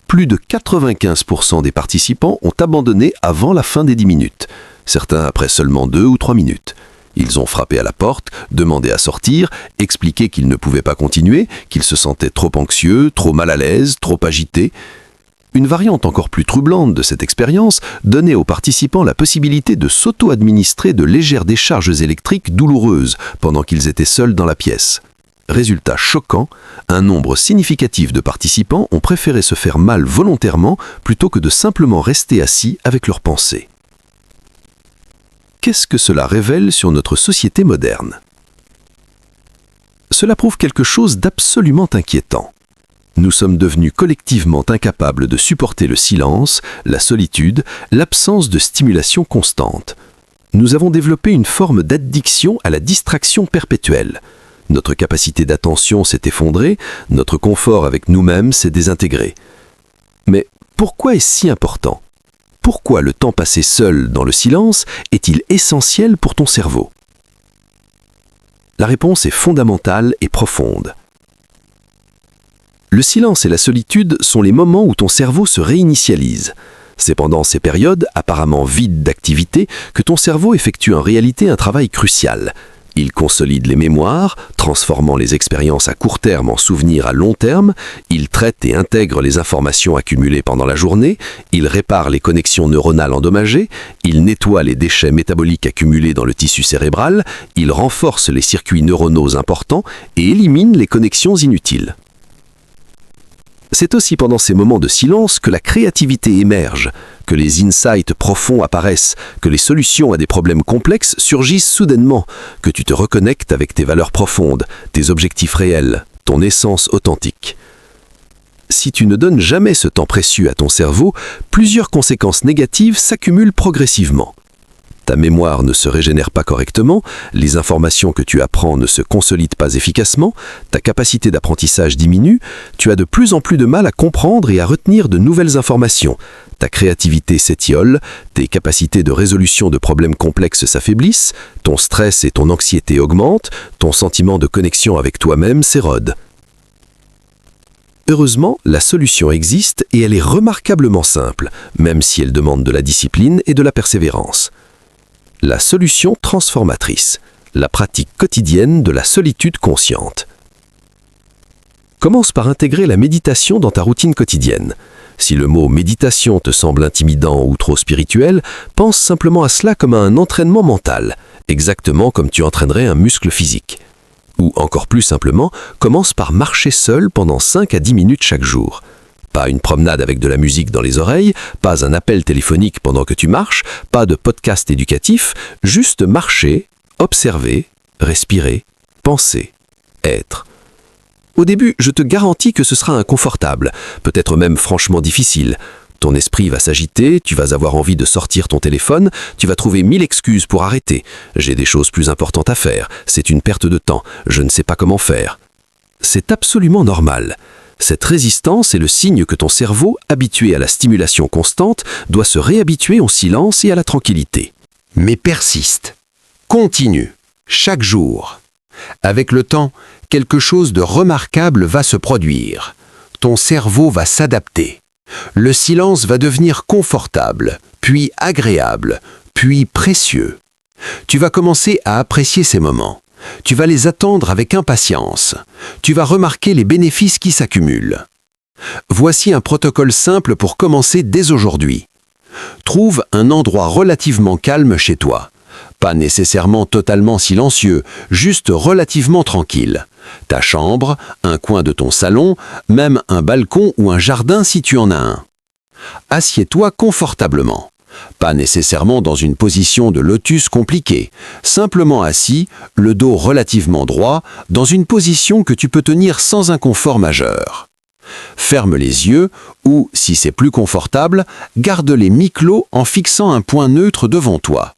Plus de 95% des participants ont abandonné avant la fin des 10 minutes. Certains après seulement 2 ou 3 minutes. Ils ont frappé à la porte, demandé à sortir, expliqué qu'ils ne pouvaient pas continuer, qu'ils se sentaient trop anxieux, trop mal à l'aise, trop agités. Une variante encore plus troublante de cette expérience donnait aux participants la possibilité de s'auto-administrer de légères décharges électriques douloureuses pendant qu'ils étaient seuls dans la pièce. Résultat choquant, un nombre significatif de participants ont préféré se faire mal volontairement plutôt que de simplement rester assis avec leurs pensées. Qu'est-ce que cela révèle sur notre société moderne ? Cela prouve quelque chose d'absolument inquiétant. Nous sommes devenus collectivement incapables de supporter le silence, la solitude, l'absence de stimulation constante. Nous avons développé une forme d'addiction à la distraction perpétuelle. Notre capacité d'attention s'est effondrée, notre confort avec nous-mêmes s'est désintégré. Mais pourquoi est-ce si important ? Pourquoi le temps passé seul dans le silence est-il essentiel pour ton cerveau ? La réponse est fondamentale et profonde. Le silence et la solitude sont les moments où ton cerveau se réinitialise. C'est pendant ces périodes, apparemment vides d'activité, que ton cerveau effectue en réalité un travail crucial. Il consolide les mémoires, transformant les expériences à court terme en souvenirs à long terme, il traite et intègre les informations accumulées pendant la journée, il répare les connexions neuronales endommagées, il nettoie les déchets métaboliques accumulés dans le tissu cérébral, il renforce les circuits neuronaux importants et élimine les connexions inutiles. C'est aussi pendant ces moments de silence que la créativité émerge, que les insights profonds apparaissent, que les solutions à des problèmes complexes surgissent soudainement, que tu te reconnectes avec tes valeurs profondes, tes objectifs réels, ton essence authentique. Si tu ne donnes jamais ce temps précieux à ton cerveau, plusieurs conséquences négatives s'accumulent progressivement. Ta mémoire ne se régénère pas correctement, les informations que tu apprends ne se consolident pas efficacement, ta capacité d'apprentissage diminue, tu as de plus en plus de mal à comprendre et à retenir de nouvelles informations, ta créativité s'étiole, tes capacités de résolution de problèmes complexes s'affaiblissent, ton stress et ton anxiété augmentent, ton sentiment de connexion avec toi-même s'érode. Heureusement, la solution existe et elle est remarquablement simple, même si elle demande de la discipline et de la persévérance. La solution transformatrice, la pratique quotidienne de la solitude consciente. Commence par intégrer la méditation dans ta routine quotidienne. Si le mot méditation te semble intimidant ou trop spirituel, pense simplement à cela comme à un entraînement mental, exactement comme tu entraînerais un muscle physique. Ou encore plus simplement, commence par marcher seul pendant 5 à 10 minutes chaque jour. Pas une promenade avec de la musique dans les oreilles, pas un appel téléphonique pendant que tu marches, pas de podcast éducatif, juste marcher, observer, respirer, penser, être. Au début, je te garantis que ce sera inconfortable, peut-être même franchement difficile. Ton esprit va s'agiter, tu vas avoir envie de sortir ton téléphone, tu vas trouver 1000 excuses pour arrêter. J'ai des choses plus importantes à faire, c'est une perte de temps, je ne sais pas comment faire. C'est absolument normal. Cette résistance est le signe que ton cerveau, habitué à la stimulation constante, doit se réhabituer au silence et à la tranquillité. Mais persiste. Continue. Chaque jour. Avec le temps, quelque chose de remarquable va se produire. Ton cerveau va s'adapter. Le silence va devenir confortable, puis agréable, puis précieux. Tu vas commencer à apprécier ces moments. Tu vas les attendre avec impatience. Tu vas remarquer les bénéfices qui s'accumulent. Voici un protocole simple pour commencer dès aujourd'hui. Trouve un endroit relativement calme chez toi. Pas nécessairement totalement silencieux, juste relativement tranquille. Ta chambre, un coin de ton salon, même un balcon ou un jardin si tu en as un. Assieds-toi confortablement. Pas nécessairement dans une position de lotus compliquée, simplement assis, le dos relativement droit, dans une position que tu peux tenir sans inconfort majeur. Ferme les yeux ou, si c'est plus confortable, garde-les mi-clos en fixant un point neutre devant toi.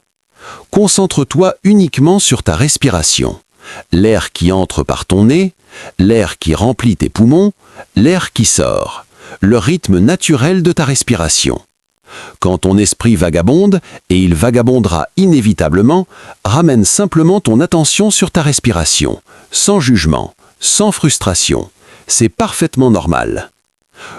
Concentre-toi uniquement sur ta respiration. L'air qui entre par ton nez, l'air qui remplit tes poumons, l'air qui sort, le rythme naturel de ta respiration. Quand ton esprit vagabonde, et il vagabondera inévitablement, ramène simplement ton attention sur ta respiration, sans jugement, sans frustration. C'est parfaitement normal.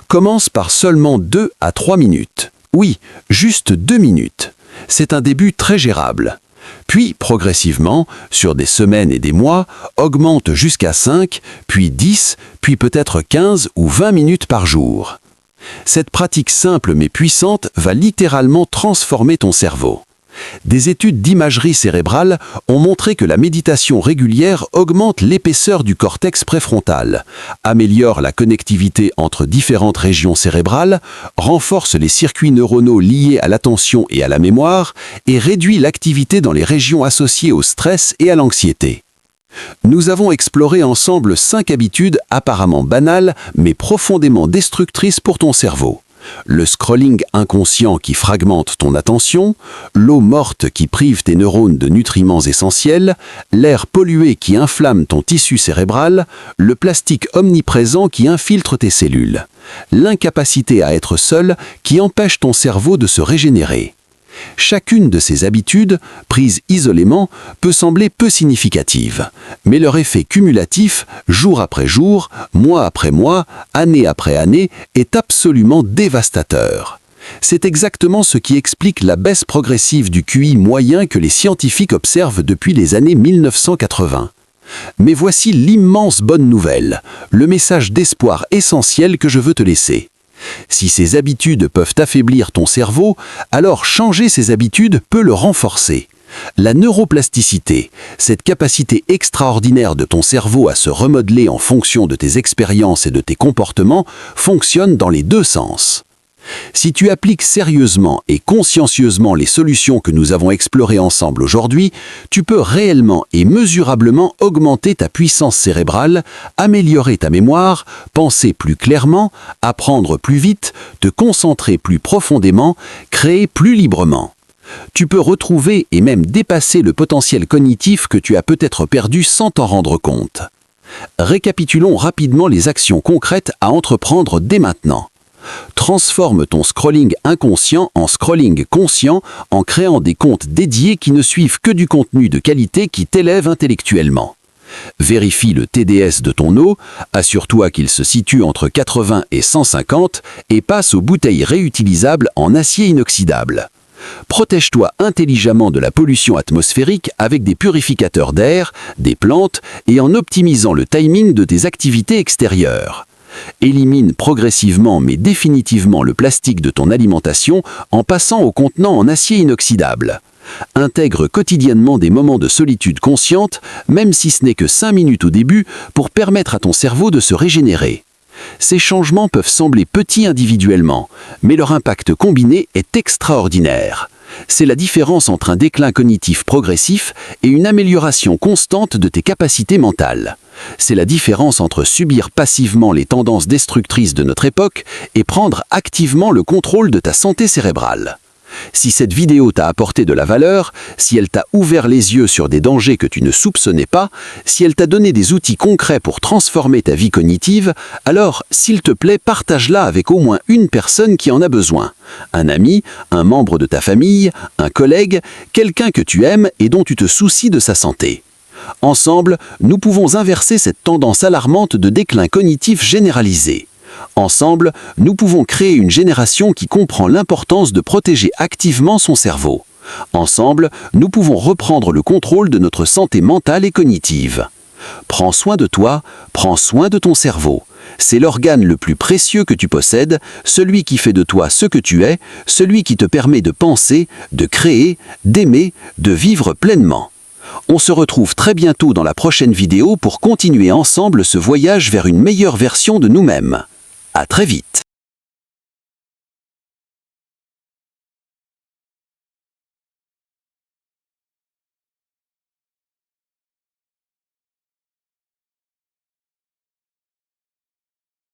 Commence par seulement 2 à 3 minutes. Oui, juste 2 minutes. C'est un début très gérable. Puis, progressivement, sur des semaines et des mois, augmente jusqu'à 5, puis 10, puis peut-être 15 ou 20 minutes par jour. Cette pratique simple mais puissante va littéralement transformer ton cerveau. Des études d'imagerie cérébrale ont montré que la méditation régulière augmente l'épaisseur du cortex préfrontal, améliore la connectivité entre différentes régions cérébrales, renforce les circuits neuronaux liés à l'attention et à la mémoire et réduit l'activité dans les régions associées au stress et à l'anxiété. Nous avons exploré ensemble 5 habitudes apparemment banales mais profondément destructrices pour ton cerveau. Le scrolling inconscient qui fragmente ton attention, l'eau morte qui prive tes neurones de nutriments essentiels, l'air pollué qui inflamme ton tissu cérébral, le plastique omniprésent qui infiltre tes cellules, l'incapacité à être seul qui empêche ton cerveau de se régénérer. Chacune de ces habitudes, prises isolément, peut sembler peu significative, mais leur effet cumulatif, jour après jour, mois après mois, année après année, est absolument dévastateur. C'est exactement ce qui explique la baisse progressive du QI moyen que les scientifiques observent depuis les années 1980. Mais voici l'immense bonne nouvelle, le message d'espoir essentiel que je veux te laisser. Si ces habitudes peuvent affaiblir ton cerveau, alors changer ces habitudes peut le renforcer. La neuroplasticité, cette capacité extraordinaire de ton cerveau à se remodeler en fonction de tes expériences et de tes comportements, fonctionne dans les deux sens. Si tu appliques sérieusement et consciencieusement les solutions que nous avons explorées ensemble aujourd'hui, tu peux réellement et mesurablement augmenter ta puissance cérébrale, améliorer ta mémoire, penser plus clairement, apprendre plus vite, te concentrer plus profondément, créer plus librement. Tu peux retrouver et même dépasser le potentiel cognitif que tu as peut-être perdu sans t'en rendre compte. Récapitulons rapidement les actions concrètes à entreprendre dès maintenant. Transforme ton scrolling inconscient en scrolling conscient en créant des comptes dédiés qui ne suivent que du contenu de qualité qui t'élève intellectuellement. Vérifie le TDS de ton eau, assure-toi qu'il se situe entre 80 et 150 et passe aux bouteilles réutilisables en acier inoxydable. Protège-toi intelligemment de la pollution atmosphérique avec des purificateurs d'air, des plantes et en optimisant le timing de tes activités extérieures. Élimine progressivement mais définitivement le plastique de ton alimentation en passant au contenant en acier inoxydable. Intègre quotidiennement des moments de solitude consciente, même si ce n'est que 5 minutes au début, pour permettre à ton cerveau de se régénérer. Ces changements peuvent sembler petits individuellement, mais leur impact combiné est extraordinaire. C'est la différence entre un déclin cognitif progressif et une amélioration constante de tes capacités mentales. C'est la différence entre subir passivement les tendances destructrices de notre époque et prendre activement le contrôle de ta santé cérébrale. Si cette vidéo t'a apporté de la valeur, si elle t'a ouvert les yeux sur des dangers que tu ne soupçonnais pas, si elle t'a donné des outils concrets pour transformer ta vie cognitive, alors, s'il te plaît, partage-la avec au moins une personne qui en a besoin. Un ami, un membre de ta famille, un collègue, quelqu'un que tu aimes et dont tu te soucies de sa santé. Ensemble, nous pouvons inverser cette tendance alarmante de déclin cognitif généralisé. Ensemble, nous pouvons créer une génération qui comprend l'importance de protéger activement son cerveau. Ensemble, nous pouvons reprendre le contrôle de notre santé mentale et cognitive. Prends soin de toi, prends soin de ton cerveau. C'est l'organe le plus précieux que tu possèdes, celui qui fait de toi ce que tu es, celui qui te permet de penser, de créer, d'aimer, de vivre pleinement. On se retrouve très bientôt dans la prochaine vidéo pour continuer ensemble ce voyage vers une meilleure version de nous-mêmes. À très vite.